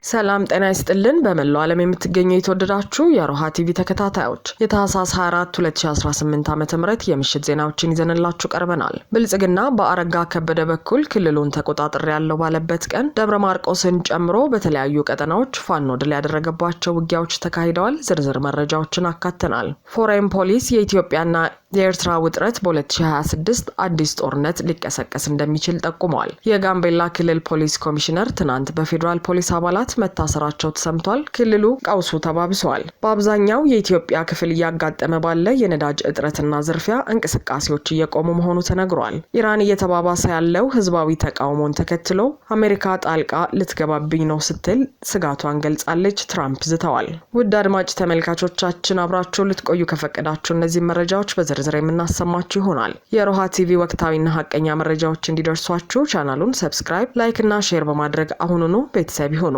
ሰላም ጤና ይስጥልን በመላው ዓለም የምትገኙ የተወደዳችሁ የሮሃ ቲቪ ተከታታዮች የታህሳስ 24 2018 ዓ.ም የምሽት ዜናዎችን ይዘንላችሁ ቀርበናል። ብልጽግና በአረጋ ከበደ በኩል ክልሉን ተቆጣጣሪ ያለው ባለበት ቀን ደብረ ማርቆስን ጨምሮ በተለያዩ ቀጠናዎች ፋኖ ድል ያደረገባቸው ውጊያዎች ተካሂደዋል። ዝርዝር መረጃዎችን አካተናል። ፎሬን ፖሊስ የኢትዮጵያና የኤርትራ ውጥረት በ2026 አዲስ ጦርነት ሊቀሰቀስ እንደሚችል ጠቁመዋል። የጋምቤላ ክልል ፖሊስ ኮሚሽነር ትናንት በፌዴራል ፖሊስ አባላት መታሰራቸው ተሰምቷል። ክልሉ ቀውሱ ተባብሷል። በአብዛኛው የኢትዮጵያ ክፍል እያጋጠመ ባለ የነዳጅ እጥረትና ዝርፊያ እንቅስቃሴዎች እየቆሙ መሆኑ ተነግሯል። ኢራን እየተባባሰ ያለው ህዝባዊ ተቃውሞን ተከትሎ አሜሪካ ጣልቃ ልትገባብኝ ነው ስትል ስጋቷን ገልጻለች። ትራምፕ ዝተዋል። ውድ አድማጭ ተመልካቾቻችን አብራችሁ ልትቆዩ ከፈቀዳችሁ እነዚህ መረጃዎች በዝርዝር የምናሰማችሁ ይሆናል። የሮሃ ቲቪ ወቅታዊና ሀቀኛ መረጃዎች እንዲደርሷችሁ ቻናሉን ሰብስክራይብ፣ ላይክ እና ሼር በማድረግ አሁኑኑ ቤተሰብ ይሁኑ።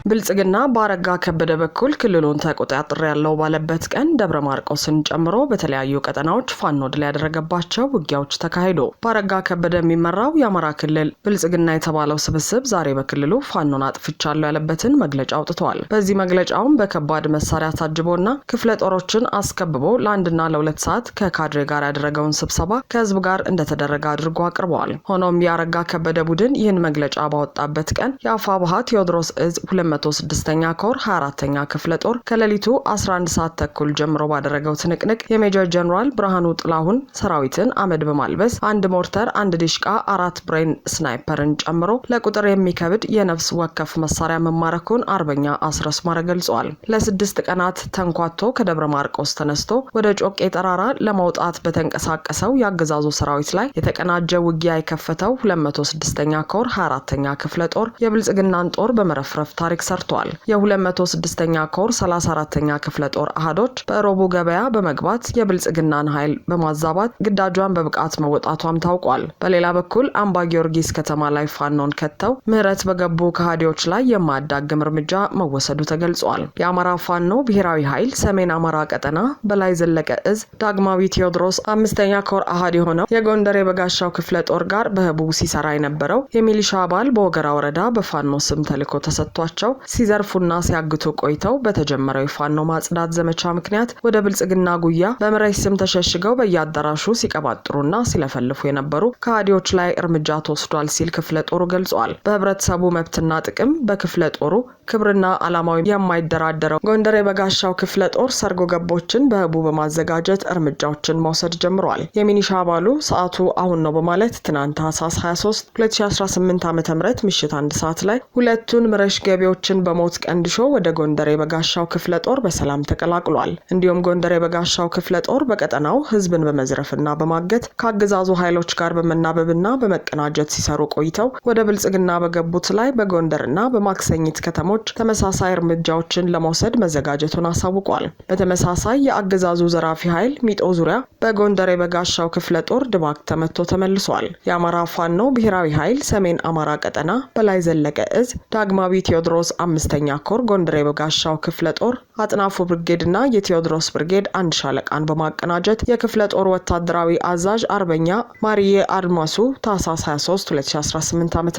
ብልጽግና በአረጋ ከበደ በኩል ክልሉን ተቆጣጣሪ ያለው ባለበት ቀን ደብረ ማርቆስን ጨምሮ በተለያዩ ቀጠናዎች ፋኖ ድል ያደረገባቸው ውጊያዎች ተካሂዶ በአረጋ ከበደ የሚመራው የአማራ ክልል ብልጽግና የተባለው ስብስብ ዛሬ በክልሉ ፋኖን አጥፍቻለሁ ያለበትን መግለጫ አውጥቷል። በዚህ መግለጫውም በከባድ መሳሪያ ታጅቦና ክፍለ ጦሮችን አስከብቦ ለአንድና ለሁለት ሰዓት ከካድሬ ጋር ያደረገውን ስብሰባ ከህዝብ ጋር እንደተደረገ አድርጎ አቅርበዋል። ሆኖም የአረጋ ከበደ ቡድን ይህን መግለጫ ባወጣበት ቀን የአፋብኃ ቴዎድሮስ እዝ 206ኛ ኮር 24ኛ ክፍለ ጦር ከሌሊቱ 11 ሰዓት ተኩል ጀምሮ ባደረገው ትንቅንቅ የሜጀር ጀነራል ብርሃኑ ጥላሁን ሰራዊትን አመድ በማልበስ አንድ ሞርተር፣ አንድ ዲሽቃ፣ 4 ብሬን ስናይፐርን ጨምሮ ለቁጥር የሚከብድ የነፍስ ወከፍ መሳሪያ መማረኩን አርበኛ አስረስ ማረ ገልጿል። ለ6 ቀናት ተንኳቶ ከደብረ ማርቆስ ተነስቶ ወደ ጮቄ ተራራ ለመውጣት በተንቀሳቀሰው የአገዛዙ ሰራዊት ላይ የተቀናጀ ውጊያ የከፈተው 206ኛ ኮር 24ኛ ክፍለ ጦር የብልጽግናን ጦር በመረፍረፍ ታሪክ ሰርቷል። የ206ኛ ኮር 34ኛ ክፍለ ጦር አሃዶች በሮቡ ገበያ በመግባት የብልጽግናን ኃይል በማዛባት ግዳጇን በብቃት መወጣቷም ታውቋል። በሌላ በኩል አምባ ጊዮርጊስ ከተማ ላይ ፋኖን ከተው ምህረት በገቡ ከሃዲዎች ላይ የማያዳግም እርምጃ መወሰዱ ተገልጿል። የአማራ ፋኖ ብሔራዊ ኃይል ሰሜን አማራ ቀጠና በላይ ዘለቀ እዝ ዳግማዊ ቴዎድሮስ 5ኛ ኮር አሃድ የሆነው የጎንደር የበጋሻው ክፍለ ጦር ጋር በህቡ ሲሰራ የነበረው የሚሊሻ አባል በወገራ ወረዳ በፋኖ ስም ተልኮ ተሰጥቷቸው ሲዘርፉና ሲያግቱ ቆይተው በተጀመረው የፋኖ ማጽዳት ዘመቻ ምክንያት ወደ ብልጽግና ጉያ በመሬት ስም ተሸሽገው በየአዳራሹ ሲቀባጥሩና ሲለፈልፉ የነበሩ ከሃዲዎች ላይ እርምጃ ተወስዷል ሲል ክፍለ ጦሩ ገልጿል። በህብረተሰቡ መብትና ጥቅም በክፍለ ጦሩ ክብርና ዓላማዊ የማይደራደረው ጎንደር የበጋሻው ክፍለ ጦር ሰርጎ ገቦችን በህቡ በማዘጋጀት እርምጃዎችን መውሰድ ጀምሯል። የሚኒሻ አባሉ ሰዓቱ አሁን ነው በማለት ትናንት ታህሳስ 23 2018 ዓ.ም ምሽት 1 ሰዓት ላይ ሁለቱን ምረሽ ገቢዎችን በሞት ቀንድሾ ወደ ጎንደር የበጋሻው ክፍለ ጦር በሰላም ተቀላቅሏል። እንዲሁም ጎንደር የበጋሻው ክፍለ ጦር በቀጠናው ህዝብን በመዝረፍና በማገት ከአገዛዙ ኃይሎች ጋር በመናበብና በመቀናጀት ሲሰሩ ቆይተው ወደ ብልጽግና በገቡት ላይ በጎንደርና በማክሰኝት ከተሞች ተመሳሳይ እርምጃዎችን ለመውሰድ መዘጋጀቱን አሳውቋል። በተመሳሳይ የአገዛዙ ዘራፊ ኃይል ሚጦ ዙሪያ በጎንደር የበጋሻው ክፍለ ጦር ድባቅ ተመቶ ተመልሷል። የአማራ ፋኖ ብሔራዊ ኃይል ሰሜን አማራ ቀጠና በላይ ዘለቀ እዝ ዳግማዊ ቴዎድሮስ 5ኛ ኮር ጎንደር የበጋሻው ክፍለ ጦር አጥናፉ ብርጌድና የቴዎድሮስ ብርጌድ አንድ ሻለቃን በማቀናጀት የክፍለ ጦር ወታደራዊ አዛዥ አርበኛ ማሪዬ አድማሱ ታህሳስ 23 2018 ዓ.ም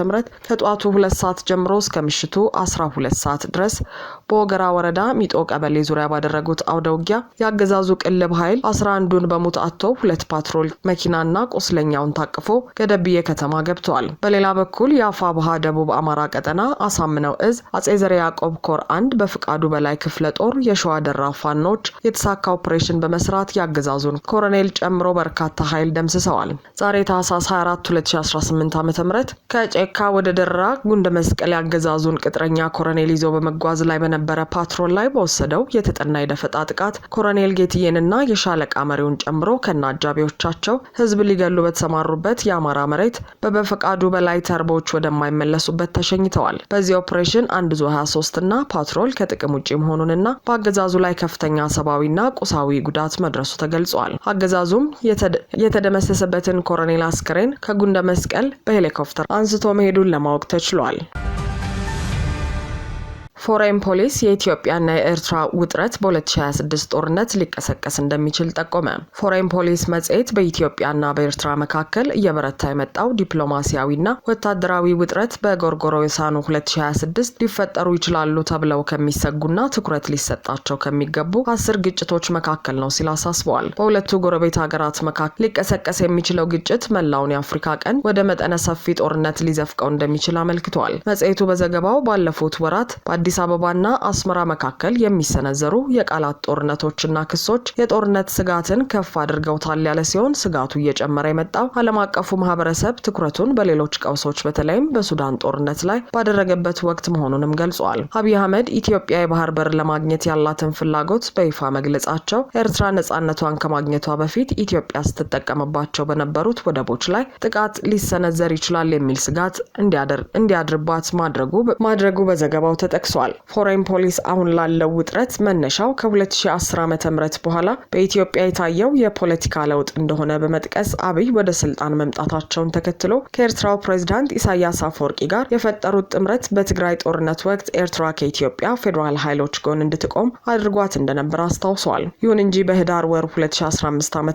ከጧቱ 2 ሰዓት ጀምሮ እስከ ምሽቱ 12 ሰዓት ድረስ በወገራ ወረዳ ሚጦ ቀበሌ ዙሪያ ባደረጉት አውደ ውጊያ የአገዛዙ ቅልብ ኃይል 11ዱን በሙት አጥቶ 2 ፓትሮል መኪናና ቁስለኛውን ታቅፎ ገደብዬ ከተማ ገብቷል። በሌላ በኩል የአፋብኃ ደቡብ አማራ ቀጠና አሳምነው እዝ አጼ ዘርዓ ያዕቆብ ኮር 1 በፍቃዱ በላይ ክፍለ ጦር የሸዋ ደራ ፋኖች የተሳካ ኦፕሬሽን በመስራት ያገዛዙን ኮሎኔል ጨምሮ በርካታ ኃይል ደምስሰዋል። ዛሬ ታህሳስ 24 2018 ዓ.ም ከጨካ ወደ ደራ ጉንደ መስቀል ያገዛዙን ቅጥረኛ ኮሎኔል ይዞ በመጓዝ ላይ በነበረ ፓትሮል ላይ በወሰደው የተጠና የደፈጣ ጥቃት ኮሎኔል ጌትዬንና የሻለቃ መሪውን ጨምሮ ከነአጃቢዎቻቸው ህዝብ ሊገሉ በተሰማሩበት የአማራ መሬት በበፈቃዱ በላይ ተርቦች ወደማይመለሱበት ተሸኝተዋል። በዚህ ኦፕሬሽን አንድ ዙ 23 እና ፓትሮል ከጥቅም ውጪ መሆኑንና በአገዛዙ ላይ ከፍተኛ ሰብአዊና ቁሳዊ ጉዳት መድረሱ ተገልጿል። አገዛዙም የተደመሰሰበትን ኮሎኔል አስከሬን ከጉንደ መስቀል በሄሊኮፕተር አንስቶ መሄዱን ለማወቅ ተችሏል። ፎሬን ፖሊስ የኢትዮጵያና የኤርትራ ውጥረት በ2026 ጦርነት ሊቀሰቀስ እንደሚችል ጠቆመ። ፎሬን ፖሊስ መጽሔት በኢትዮጵያና በኤርትራ መካከል እየበረታ የመጣው ዲፕሎማሲያዊና ወታደራዊ ውጥረት በጎርጎሮሳኑ 2026 ሊፈጠሩ ይችላሉ ተብለው ከሚሰጉና ትኩረት ሊሰጣቸው ከሚገቡ 10 ግጭቶች መካከል ነው ሲል አሳስበዋል። በሁለቱ ጎረቤት ሀገራት መካከል ሊቀሰቀስ የሚችለው ግጭት መላውን የአፍሪካ ቀንድ ወደ መጠነ ሰፊ ጦርነት ሊዘፍቀው እንደሚችል አመልክቷል። መጽሔቱ በዘገባው ባለፉት ወራት አዲስ አበባና አስመራ መካከል የሚሰነዘሩ የቃላት ጦርነቶችና ክሶች የጦርነት ስጋትን ከፍ አድርገውታል ያለ ሲሆን ስጋቱ እየጨመረ የመጣው ዓለም አቀፉ ማህበረሰብ ትኩረቱን በሌሎች ቀውሶች በተለይም በሱዳን ጦርነት ላይ ባደረገበት ወቅት መሆኑንም ገልጿል። አብይ አህመድ ኢትዮጵያ የባህር በር ለማግኘት ያላትን ፍላጎት በይፋ መግለጻቸው ኤርትራ ነጻነቷን ከማግኘቷ በፊት ኢትዮጵያ ስትጠቀምባቸው በነበሩት ወደቦች ላይ ጥቃት ሊሰነዘር ይችላል የሚል ስጋት እንዲያድርባት ማድረጉ በዘገባው ተጠቅሷል። ፎሬን ፖሊስ አሁን ላለው ውጥረት መነሻው ከ2010 ዓ.ም በኋላ በኢትዮጵያ የታየው የፖለቲካ ለውጥ እንደሆነ በመጥቀስ አብይ ወደ ስልጣን መምጣታቸውን ተከትሎ ከኤርትራው ፕሬዝዳንት ኢሳያስ አፈወርቂ ጋር የፈጠሩት ጥምረት በትግራይ ጦርነት ወቅት ኤርትራ ከኢትዮጵያ ፌዴራል ኃይሎች ጎን እንድትቆም አድርጓት እንደነበር አስታውሷል። ይሁን እንጂ በህዳር ወር 2015 ዓ.ም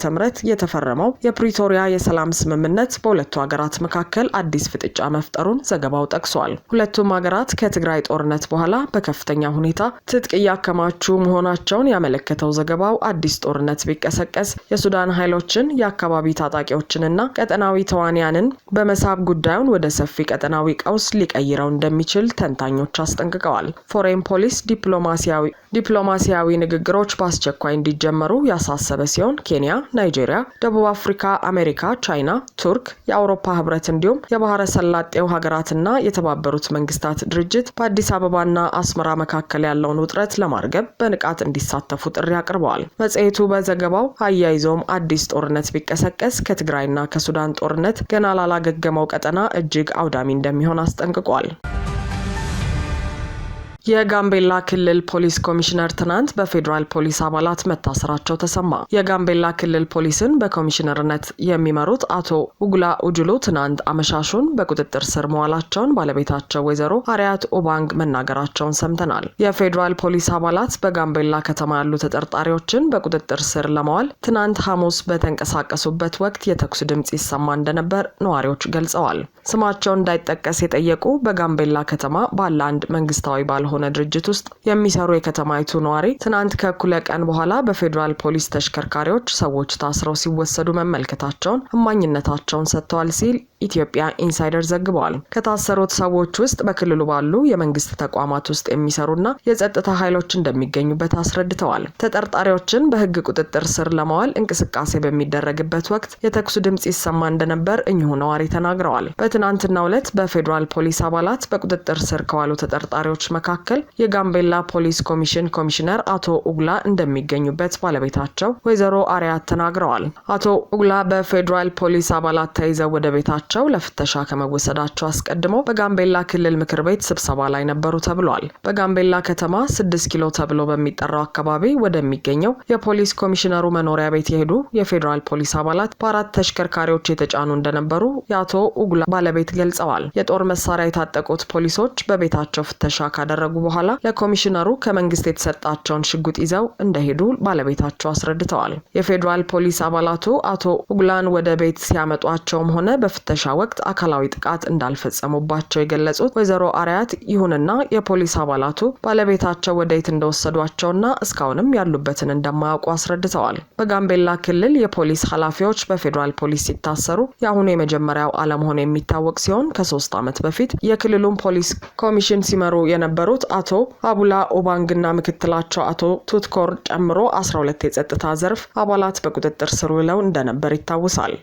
የተፈረመው የፕሪቶሪያ የሰላም ስምምነት በሁለቱ ሀገራት መካከል አዲስ ፍጥጫ መፍጠሩን ዘገባው ጠቅሷል። ሁለቱም ሀገራት ከትግራይ ጦርነት በኋላ በከፍተኛ ሁኔታ ትጥቅ እያከማቹ መሆናቸውን ያመለከተው ዘገባው አዲስ ጦርነት ቢቀሰቀስ የሱዳን ኃይሎችን የአካባቢ ታጣቂዎችንና ቀጠናዊ ተዋንያንን በመሳብ ጉዳዩን ወደ ሰፊ ቀጠናዊ ቀውስ ሊቀይረው እንደሚችል ተንታኞች አስጠንቅቀዋል። ፎሬን ፖሊስ ዲፕሎማሲያዊ ንግግሮች በአስቸኳይ እንዲጀመሩ ያሳሰበ ሲሆን ኬንያ፣ ናይጄሪያ፣ ደቡብ አፍሪካ፣ አሜሪካ፣ ቻይና፣ ቱርክ፣ የአውሮፓ ህብረት እንዲሁም የባህረ ሰላጤው ሀገራትና የተባበሩት መንግስታት ድርጅት በአዲስ አበባና አስመራ መካከል ያለውን ውጥረት ለማርገብ በንቃት እንዲሳተፉ ጥሪ አቅርበዋል። መጽሔቱ በዘገባው አያይዞም አዲስ ጦርነት ቢቀሰቀስ ከትግራይና ከሱዳን ጦርነት ገና ላላገገመው ቀጠና እጅግ አውዳሚ እንደሚሆን አስጠንቅቋል። የጋምቤላ ክልል ፖሊስ ኮሚሽነር ትናንት በፌዴራል ፖሊስ አባላት መታሰራቸው ተሰማ። የጋምቤላ ክልል ፖሊስን በኮሚሽነርነት የሚመሩት አቶ ኡጉላ ኡጁሉ ትናንት አመሻሹን በቁጥጥር ስር መዋላቸውን ባለቤታቸው ወይዘሮ አሪያት ኦባንግ መናገራቸውን ሰምተናል። የፌዴራል ፖሊስ አባላት በጋምቤላ ከተማ ያሉ ተጠርጣሪዎችን በቁጥጥር ስር ለማዋል ትናንት ሐሙስ በተንቀሳቀሱበት ወቅት የተኩስ ድምጽ ይሰማ እንደነበር ነዋሪዎች ገልጸዋል። ስማቸው እንዳይጠቀስ የጠየቁ በጋምቤላ ከተማ ባለ አንድ መንግስታዊ ባልሆነ ድርጅት ውስጥ የሚሰሩ የከተማይቱ ነዋሪ ትናንት ከእኩለ ቀን በኋላ በፌዴራል ፖሊስ ተሽከርካሪዎች ሰዎች ታስረው ሲወሰዱ መመልከታቸውን እማኝነታቸውን ሰጥተዋል ሲል ኢትዮጵያ ኢንሳይደር ዘግቧል። ከታሰሩት ሰዎች ውስጥ በክልሉ ባሉ የመንግስት ተቋማት ውስጥ የሚሰሩና የጸጥታ ኃይሎች እንደሚገኙበት አስረድተዋል። ተጠርጣሪዎችን በህግ ቁጥጥር ስር ለማዋል እንቅስቃሴ በሚደረግበት ወቅት የተኩስ ድምጽ ይሰማ እንደነበር እኚሁ ነዋሪ ተናግረዋል። በትናንትናው ዕለት በፌዴራል ፖሊስ አባላት በቁጥጥር ስር ከዋሉ ተጠርጣሪዎች መካከል የጋምቤላ ፖሊስ ኮሚሽን ኮሚሽነር አቶ ኡጉላ እንደሚገኙበት ባለቤታቸው ወይዘሮ አሪያት ተናግረዋል። አቶ ኡጉላ በፌዴራል ፖሊስ አባላት ተይዘው ወደ ቤታቸው ለፍተሻ ከመወሰዳቸው አስቀድሞ በጋምቤላ ክልል ምክር ቤት ስብሰባ ላይ ነበሩ ተብሏል። በጋምቤላ ከተማ 6 ኪሎ ተብሎ በሚጠራው አካባቢ ወደሚገኘው የፖሊስ ኮሚሽነሩ መኖሪያ ቤት የሄዱ የፌዴራል ፖሊስ አባላት በአራት ተሽከርካሪዎች የተጫኑ እንደነበሩ የአቶ ኡጉላ ባለቤት ገልጸዋል። የጦር መሳሪያ የታጠቁት ፖሊሶች በቤታቸው ፍተሻ ካደረጉ በኋላ ለኮሚሽነሩ ከመንግስት የተሰጣቸውን ሽጉጥ ይዘው እንደሄዱ ባለቤታቸው አስረድተዋል። የፌዴራል ፖሊስ አባላቱ አቶ ኡጉላን ወደ ቤት ሲያመጧቸውም ሆነ በፍተሻ ወቅት አካላዊ ጥቃት እንዳልፈጸሙባቸው የገለጹት ወይዘሮ አሪያት ይሁንና የፖሊስ አባላቱ ባለቤታቸው ወደየት እንደወሰዷቸውና እስካሁንም ያሉበትን እንደማያውቁ አስረድተዋል። በጋምቤላ ክልል የፖሊስ ኃላፊዎች በፌዴራል ፖሊስ ሲታሰሩ የአሁኑ የመጀመሪያው አለመሆኑ የሚታወቅ ሲሆን ከ3 ዓመት በፊት የክልሉን ፖሊስ ኮሚሽን ሲመሩ የነበሩት አቶ አቡላ ኦባንግና ምክትላቸው አቶ ቱትኮር ጨምሮ 12 የጸጥታ ዘርፍ አባላት በቁጥጥር ስር ውለው እንደነበር ይታወሳል።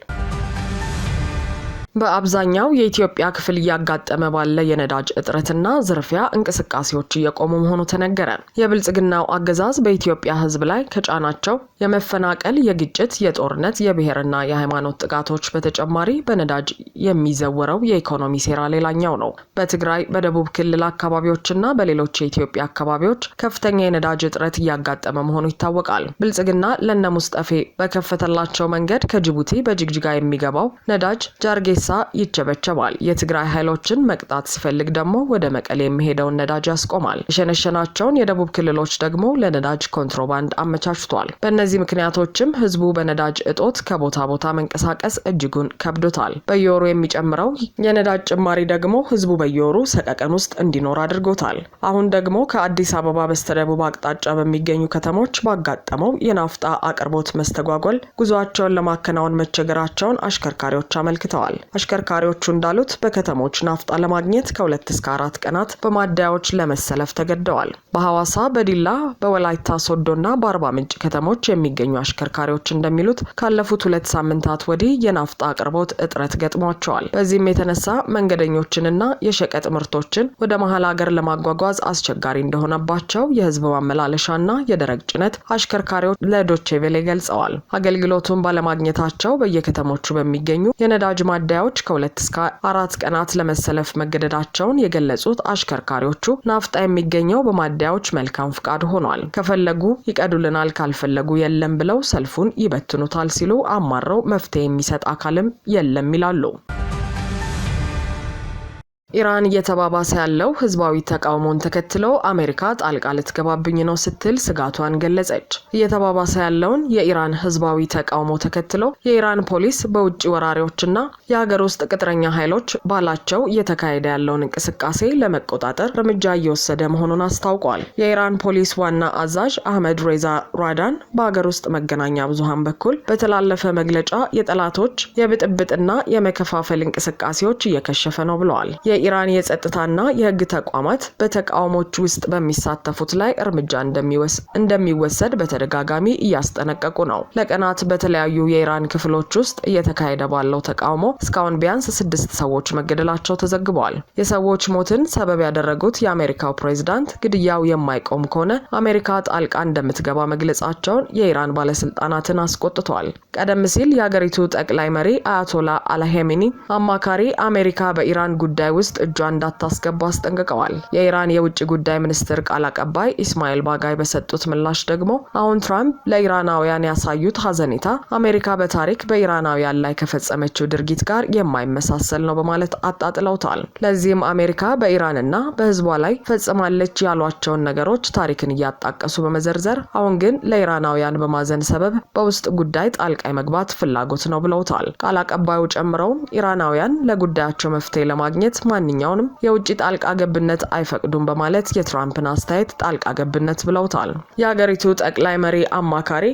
በአብዛኛው የኢትዮጵያ ክፍል እያጋጠመ ባለ የነዳጅ እጥረትና ዝርፊያ እንቅስቃሴዎች እየቆሙ መሆኑ ተነገረ። የብልጽግናው አገዛዝ በኢትዮጵያ ሕዝብ ላይ ከጫናቸው የመፈናቀል፣ የግጭት፣ የጦርነት፣ የብሔርና የሃይማኖት ጥቃቶች በተጨማሪ በነዳጅ የሚዘወረው የኢኮኖሚ ሴራ ሌላኛው ነው። በትግራይ፣ በደቡብ ክልል አካባቢዎችና በሌሎች የኢትዮጵያ አካባቢዎች ከፍተኛ የነዳጅ እጥረት እያጋጠመ መሆኑ ይታወቃል። ብልጽግና ለነ ሙስጠፌ በከፈተላቸው መንገድ ከጅቡቲ በጅግጅጋ የሚገባው ነዳጅ ጃርጌሳ ሲነሳ ይቸበቸባል። የትግራይ ኃይሎችን መቅጣት ሲፈልግ ደግሞ ወደ መቀሌ የሚሄደውን ነዳጅ ያስቆማል። የሸነሸናቸውን የደቡብ ክልሎች ደግሞ ለነዳጅ ኮንትሮባንድ አመቻችቷል። በእነዚህ ምክንያቶችም ህዝቡ በነዳጅ እጦት ከቦታ ቦታ መንቀሳቀስ እጅጉን ከብዶታል። በየወሩ የሚጨምረው የነዳጅ ጭማሪ ደግሞ ህዝቡ በየወሩ ሰቀቀን ውስጥ እንዲኖር አድርጎታል። አሁን ደግሞ ከአዲስ አበባ በስተደቡብ አቅጣጫ በሚገኙ ከተሞች ባጋጠመው የናፍጣ አቅርቦት መስተጓጎል ጉዟቸውን ለማከናወን መቸገራቸውን አሽከርካሪዎች አመልክተዋል። አሽከርካሪዎቹ እንዳሉት በከተሞች ናፍጣ ለማግኘት ከ2 እስከ 4 ቀናት በማደያዎች ለመሰለፍ ተገደዋል። በሐዋሳ፣ በዲላ፣ በወላይታ ሶዶና በአርባ ምንጭ ከተሞች የሚገኙ አሽከርካሪዎች እንደሚሉት ካለፉት 2 ሳምንታት ወዲህ የናፍጣ አቅርቦት እጥረት ገጥሟቸዋል። በዚህም የተነሳ መንገደኞችንና የሸቀጥ ምርቶችን ወደ መሀል ሀገር ለማጓጓዝ አስቸጋሪ እንደሆነባቸው የህዝብ ማመላለሻና የደረቅ ጭነት አሽከርካሪዎች ለዶቼ ቬለ ገልጸዋል። አገልግሎቱን ባለማግኘታቸው በየከተሞቹ በሚገኙ የነዳጅ ማደያዎች ከ2 እስከ 4 ቀናት ለመሰለፍ መገደዳቸውን የገለጹት አሽከርካሪዎቹ ናፍጣ የሚገኘው በማደያዎች መልካም ፍቃድ ሆኗል፣ ከፈለጉ ይቀዱልናል፣ ካልፈለጉ የለም ብለው ሰልፉን ይበትኑታል ሲሉ አማረው መፍትሄ የሚሰጥ አካልም የለም ይላሉ። ኢራን እየተባባሰ ያለው ህዝባዊ ተቃውሞን ተከትሎ አሜሪካ ጣልቃ ልትገባብኝ ነው ስትል ስጋቷን ገለጸች። እየተባባሰ ያለውን የኢራን ህዝባዊ ተቃውሞ ተከትሎ የኢራን ፖሊስ በውጭ ወራሪዎችና የሀገር ውስጥ ቅጥረኛ ኃይሎች ባላቸው እየተካሄደ ያለውን እንቅስቃሴ ለመቆጣጠር እርምጃ እየወሰደ መሆኑን አስታውቋል። የኢራን ፖሊስ ዋና አዛዥ አህመድ ሬዛ ራዳን በሀገር ውስጥ መገናኛ ብዙሃን በኩል በተላለፈ መግለጫ የጠላቶች የብጥብጥና የመከፋፈል እንቅስቃሴዎች እየከሸፈ ነው ብለዋል። የኢራን የጸጥታና የህግ ተቋማት በተቃውሞች ውስጥ በሚሳተፉት ላይ እርምጃ እንደሚወሰድ በተደጋጋሚ እያስጠነቀቁ ነው። ለቀናት በተለያዩ የኢራን ክፍሎች ውስጥ እየተካሄደ ባለው ተቃውሞ እስካሁን ቢያንስ 6 ሰዎች መገደላቸው ተዘግበዋል። የሰዎች ሞትን ሰበብ ያደረጉት የአሜሪካው ፕሬዝዳንት ግድያው የማይቆም ከሆነ አሜሪካ ጣልቃ እንደምትገባ መግለጻቸውን የኢራን ባለስልጣናትን አስቆጥቷል። ቀደም ሲል የሀገሪቱ ጠቅላይ መሪ አያቶላ አልሃሜኒ አማካሪ አሜሪካ በኢራን ጉዳይ ውስጥ እጇን እንዳታስገባ አስጠንቅቀዋል። የኢራን የውጭ ጉዳይ ሚኒስትር ቃል አቀባይ ኢስማኤል ባጋይ በሰጡት ምላሽ ደግሞ አሁን ትራምፕ ለኢራናውያን ያሳዩት ሀዘኔታ አሜሪካ በታሪክ በኢራናውያን ላይ ከፈጸመችው ድርጊት ጋር የማይመሳሰል ነው በማለት አጣጥለውታል። ለዚህም አሜሪካ በኢራንና በህዝቧ ላይ ፈጽማለች ያሏቸውን ነገሮች ታሪክን እያጣቀሱ በመዘርዘር አሁን ግን ለኢራናውያን በማዘን ሰበብ በውስጥ ጉዳይ ጣልቃ መግባት ፍላጎት ነው ብለውታል። ቃል አቀባዩ ጨምረውም ኢራናውያን ለጉዳያቸው መፍትሄ ለማግኘት ማንኛውንም የውጭ ጣልቃ ገብነት አይፈቅዱም በማለት የትራምፕን አስተያየት ጣልቃ ገብነት ብለውታል። የሀገሪቱ ጠቅላይ መሪ አማካሪ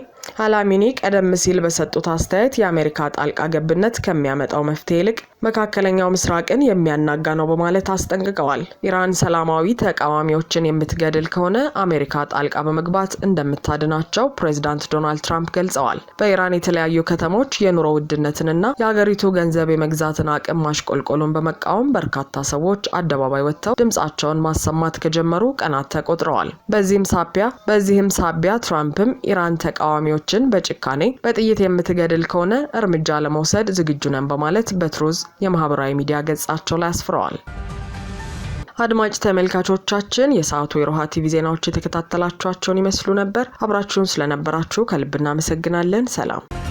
አላሚኒ ቀደም ሲል በሰጡት አስተያየት የአሜሪካ ጣልቃ ገብነት ከሚያመጣው መፍትሄ ይልቅ መካከለኛው ምስራቅን የሚያናጋ ነው በማለት አስጠንቅቀዋል። ኢራን ሰላማዊ ተቃዋሚዎችን የምትገድል ከሆነ አሜሪካ ጣልቃ በመግባት እንደምታድናቸው ፕሬዝዳንት ዶናልድ ትራምፕ ገልጸዋል። በኢራን የተለያዩ ከተሞች የኑሮ ውድነትንና የሀገሪቱ ገንዘብ የመግዛትን አቅም ማሽቆልቆሉን በመቃወም በርካታ ሰዎች አደባባይ ወጥተው ድምጻቸውን ማሰማት ከጀመሩ ቀናት ተቆጥረዋል። በዚህም ሳቢያ ትራምፕም ኢራን ተቃዋሚዎችን በጭካኔ በጥይት የምትገድል ከሆነ እርምጃ ለመውሰድ ዝግጁ ነን በማለት በትሩዝ የማህበራዊ ሚዲያ ገጻቸው ላይ አስፍረዋል። አድማጭ ተመልካቾቻችን የሰዓቱ የሮሃ ቲቪ ዜናዎች የተከታተላችኋቸውን ይመስሉ ነበር። አብራችሁን ስለነበራችሁ ከልብ እናመሰግናለን። ሰላም።